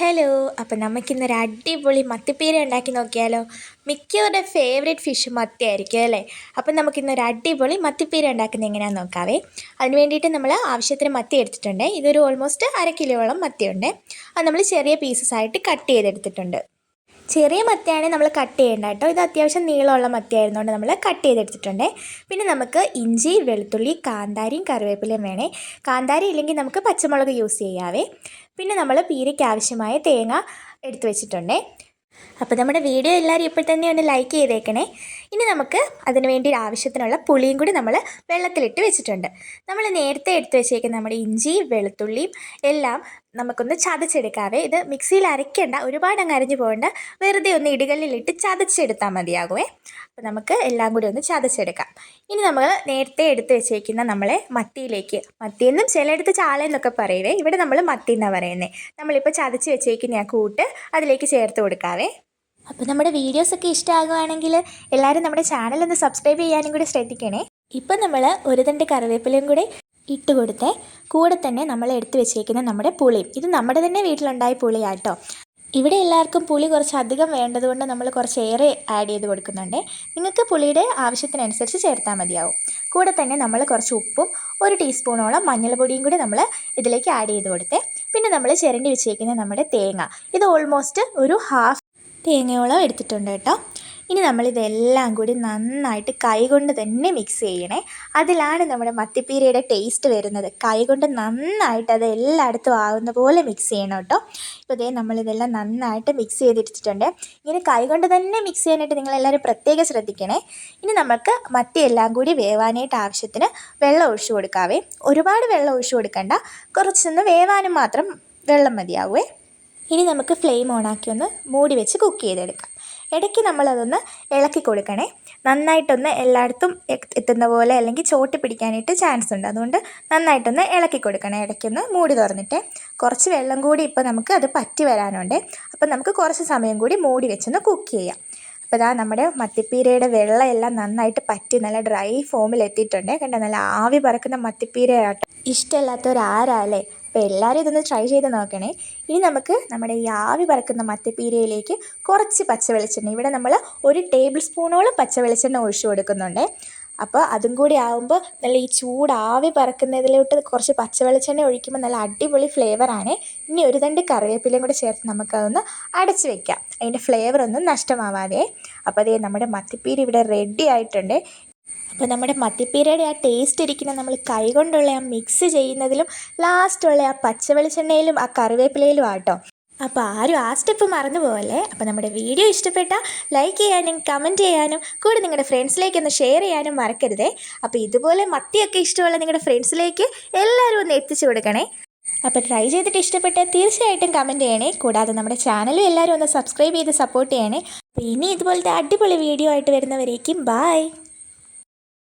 Hello, അപ്പം നമുക്കിന്നൊരു അടിപൊളി മത്തിപ്പീര ഉണ്ടാക്കി നോക്കിയാലോ. മിക്കവരുടെ ഫേവറേറ്റ് ഫിഷ് മത്തി ആയിരിക്കും അല്ലേ. അപ്പം നമുക്കിന്നൊരു അടിപൊളി മത്തിപ്പീര ഉണ്ടാക്കുന്നത് എങ്ങനെയാണെന്ന് നോക്കാവേ. അതിന് വേണ്ടിയിട്ട് നമ്മൾ ആവശ്യത്തിന് മത്തി എടുത്തിട്ടുണ്ട്. ഇതൊരു ഓൾമോസ്റ്റ് 1/2 കിലോളം മത്തിയുണ്ട്. അത് നമ്മൾ ചെറിയ പീസസ് ആയിട്ട് കട്ട് ചെയ്തെടുത്തിട്ടുണ്ട്. ചെറിയ മത്തിയാണെങ്കിൽ നമ്മൾ കട്ട് ചെയ്യേണ്ട കേട്ടോ. ഇത് അത്യാവശ്യം നീളമുള്ള മത്തി ആയിരുന്നുകൊണ്ട് നമ്മൾ കട്ട് ചെയ്തെടുത്തിട്ടുണ്ട്. പിന്നെ നമുക്ക് ഇഞ്ചി, വെളുത്തുള്ളി, കാന്താരിയും കറിവേപ്പിലയും വേണേ. കാന്താരി ഇല്ലെങ്കിൽ നമുക്ക് പച്ചമുളക് യൂസ് ചെയ്യാവേ. പിന്നെ നമ്മൾ പീരയ്ക്ക് ആവശ്യമായ തേങ്ങ എടുത്തു വെച്ചിട്ടുണ്ട്. അപ്പോൾ നമ്മുടെ വീഡിയോ എല്ലാവരും ഇപ്പോൾ തന്നെ ഒന്ന് ലൈക്ക് ചെയ്തേക്കണേ. ഇനി നമുക്ക് അതിന് വേണ്ടി ആവശ്യത്തിനുള്ള പുളിയും കൂടി നമ്മൾ വെള്ളത്തിലിട്ട് വെച്ചിട്ടുണ്ട്. നമ്മൾ നേരത്തെ എടുത്ത് വെച്ചേക്കുന്ന നമ്മുടെ ഇഞ്ചി, വെളുത്തുള്ളിയും എല്ലാം നമുക്കൊന്ന് ചതച്ചെടുക്കാവേ. ഇത് മിക്സിയിൽ അരയ്ക്കേണ്ട, ഒരുപാട് അങ്ങ് അരഞ്ഞു പോകേണ്ട, വെറുതെ ഒന്ന് ഇടുകല്ലിലിട്ട് ചതച്ചെടുത്താൽ മതിയാകുമേ. അപ്പോൾ നമുക്ക് എല്ലാം കൂടി ഒന്ന് ചതച്ചെടുക്കാം. ഇനി നമ്മൾ നേരത്തെ എടുത്ത് വെച്ചേക്കുന്ന നമ്മളെ മത്തിയിലേക്ക്, മത്തിയെന്നും ചിലയിടത്ത് ചാളയെന്നൊക്കെ പറയുവേ, ഇവിടെ നമ്മൾ മത്തി എന്നാണ് പറയുന്നത്. നമ്മളിപ്പോൾ ചതച്ച് വെച്ചേക്കുന്ന ആ കൂട്ട് അതിലേക്ക് ചേർത്ത് കൊടുക്കാവേ. അപ്പോൾ നമ്മുടെ വീഡിയോസൊക്കെ ഇഷ്ടമാകുകയാണെങ്കിൽ എല്ലാവരും നമ്മുടെ ചാനലൊന്ന് സബ്സ്ക്രൈബ് ചെയ്യാനും കൂടി ശ്രദ്ധിക്കണേ. ഇപ്പം നമ്മൾ ഒരു തണ്ട് കറിവേപ്പിലയും കൂടി ഇട്ട് കൊടുത്തേ. കൂടെ തന്നെ നമ്മൾ എടുത്ത് വെച്ചേക്കുന്ന നമ്മുടെ പുളിയും, ഇത് നമ്മുടെ തന്നെ വീട്ടിലുണ്ടായ പുളിയാട്ടോ. ഇവിടെ എല്ലാവർക്കും പുളി കുറച്ച് അധികം വേണ്ടതുകൊണ്ട് നമ്മൾ കുറച്ചേറെ ആഡ് ചെയ്ത് കൊടുക്കുന്നുണ്ട്. നിങ്ങൾക്ക് പുളിയുടെ ആവശ്യത്തിനനുസരിച്ച് ചേർത്താൽ മതിയാവും. കൂടെ തന്നെ നമ്മൾ കുറച്ച് ഉപ്പും 1 ടീസ്പൂണോളം മഞ്ഞൾപ്പൊടിയും കൂടി നമ്മൾ ഇതിലേക്ക് ആഡ് ചെയ്ത് കൊടുത്തേ. പിന്നെ നമ്മൾ ചിരണ്ടി വെച്ചേക്കുന്ന നമ്മുടെ തേങ്ങ, ഇത് ഓൾമോസ്റ്റ് ഒരു ഹാഫ് തേങ്ങയോളം എടുത്തിട്ടുണ്ട് കേട്ടോ. ഇനി നമ്മളിതെല്ലാം കൂടി നന്നായിട്ട് കൈകൊണ്ട് തന്നെ മിക്സ് ചെയ്യണേ. അതിലാണ് നമ്മുടെ മത്തിപ്പീരയുടെ ടേസ്റ്റ് വരുന്നത്. കൈകൊണ്ട് നന്നായിട്ട് അത് എല്ലായിടത്തും ആകുന്ന പോലെ മിക്സ് ചെയ്യണം കേട്ടോ. ഇപ്പോൾ ഇതേ നമ്മളിതെല്ലാം നന്നായിട്ട് മിക്സ് ചെയ്തിട്ടിട്ടുണ്ട്. ഇങ്ങനെ കൈകൊണ്ട് തന്നെ മിക്സ് ചെയ്യാനായിട്ട് നിങ്ങളെല്ലാവരും പ്രത്യേകം ശ്രദ്ധിക്കണേ. ഇനി നമുക്ക് മത്തി എല്ലാം കൂടി വേവാനായിട്ട് ആവശ്യത്തിന് വെള്ളം ഒഴിച്ചു കൊടുക്കാവേ. ഒരുപാട് വെള്ളം ഒഴിച്ചു കൊടുക്കണ്ട, കുറച്ചൊന്ന് വേവാനും മാത്രം വെള്ളം മതിയാവുമേ. ഇനി നമുക്ക് ഫ്ലെയിം ഓണാക്കി ഒന്ന് മൂടി വെച്ച് കുക്ക് ചെയ്തെടുക്കാം. ഇടയ്ക്ക് നമ്മളതൊന്ന് ഇളക്കി കൊടുക്കണേ. നന്നായിട്ടൊന്ന് എല്ലായിടത്തും എത്തുന്ന പോലെ, അല്ലെങ്കിൽ ചോട്ടി പിടിക്കാനായിട്ട് ചാൻസ് ഉണ്ട്. അതുകൊണ്ട് നന്നായിട്ടൊന്ന് ഇളക്കി കൊടുക്കണേ. ഇടയ്ക്കൊന്ന് മൂടി തുറന്നിട്ട് കുറച്ച് വെള്ളം കൂടി ഇപ്പോൾ നമുക്ക് അത് പറ്റി വരാനുണ്ട്. അപ്പം നമുക്ക് കുറച്ച് സമയം കൂടി മൂടി വെച്ചൊന്ന് കുക്ക് ചെയ്യാം. അപ്പോൾ ഇതാ നമ്മുടെ മത്തിപ്പീരയുടെ വെള്ളം എല്ലാം നന്നായിട്ട് പറ്റി നല്ല ഡ്രൈ ഫോമിൽ എത്തിയിട്ടുണ്ട്. കണ്ടോ, നല്ല ആവി പറക്കുന്ന മത്തിപ്പീരയാട്ടോ. ഇഷ്ടമില്ലാത്തവരാരല്ലേ. അപ്പോൾ എല്ലാവരും ഇതൊന്ന് ട്രൈ ചെയ്ത് നോക്കണേ. ഇനി നമുക്ക് നമ്മുടെ ഈ ആവി പറക്കുന്ന മത്തിപ്പീരയിലേക്ക് കുറച്ച് പച്ചവെളിച്ചെണ്ണ, ഇവിടെ നമ്മൾ 1 ടേബിൾ സ്പൂണോളം പച്ചവെളിച്ചെണ്ണ ഒഴിച്ചു കൊടുക്കുന്നുണ്ട്. അപ്പോൾ അതും കൂടി ആകുമ്പോൾ നല്ല ഈ ചൂടാവി പറക്കുന്നതിലോട്ട് കുറച്ച് പച്ചവെളിച്ചെണ്ണ ഒഴിക്കുമ്പോൾ നല്ല അടിപൊളി ഫ്ലേവറാണ്. ഇനി 1 തണ്ട് കറിവേപ്പിലയും കൂടി ചേർത്ത് നമുക്കതൊന്ന് അടച്ച് വയ്ക്കാം, അതിൻ്റെ ഫ്ലേവറൊന്നും നഷ്ടമാവാതെ. അപ്പോൾ അതേ നമ്മുടെ മത്തിപ്പീര ഇവിടെ റെഡി ആയിട്ടുണ്ട്. അപ്പോൾ നമ്മുടെ മത്തിപ്പീരയുടെ ആ ടേസ്റ്റ് ഇരിക്കുന്ന നമ്മൾ കൈകൊണ്ടുള്ള ആ മിക്സ് ചെയ്യുന്നതിലും ലാസ്റ്റുള്ള ആ പച്ചവെളിച്ചെണ്ണയിലും ആ കറിവേപ്പിലയിലും ആട്ടോ. അപ്പോൾ ആരും ആ സ്റ്റെപ്പ് മറന്നു പോകല്ലേ. അപ്പോൾ നമ്മുടെ വീഡിയോ ഇഷ്ടപ്പെട്ടാൽ ലൈക്ക് ചെയ്യാനും കമൻറ്റ് ചെയ്യാനും കൂടെ നിങ്ങളുടെ ഫ്രണ്ട്സിലേക്കൊന്ന് ഷെയർ ചെയ്യാനും മറക്കരുതേ. അപ്പോൾ ഇതുപോലെ മത്തിയൊക്കെ ഇഷ്ടമുള്ള നിങ്ങളുടെ ഫ്രണ്ട്സിലേക്ക് എല്ലാവരും ഒന്ന് എത്തിച്ചു കൊടുക്കണേ. അപ്പോൾ ട്രൈ ചെയ്തിട്ട് ഇഷ്ടപ്പെട്ടാൽ തീർച്ചയായിട്ടും കമൻറ്റ് ചെയ്യണേ. കൂടാതെ നമ്മുടെ ചാനലും എല്ലാവരും ഒന്ന് സബ്സ്ക്രൈബ് ചെയ്ത് സപ്പോർട്ട് ചെയ്യണേ. അപ്പോൾ ഇനി ഇതുപോലത്തെ അടിപൊളി വീഡിയോ ആയിട്ട് വരുന്നവരേക്കും ബായ്.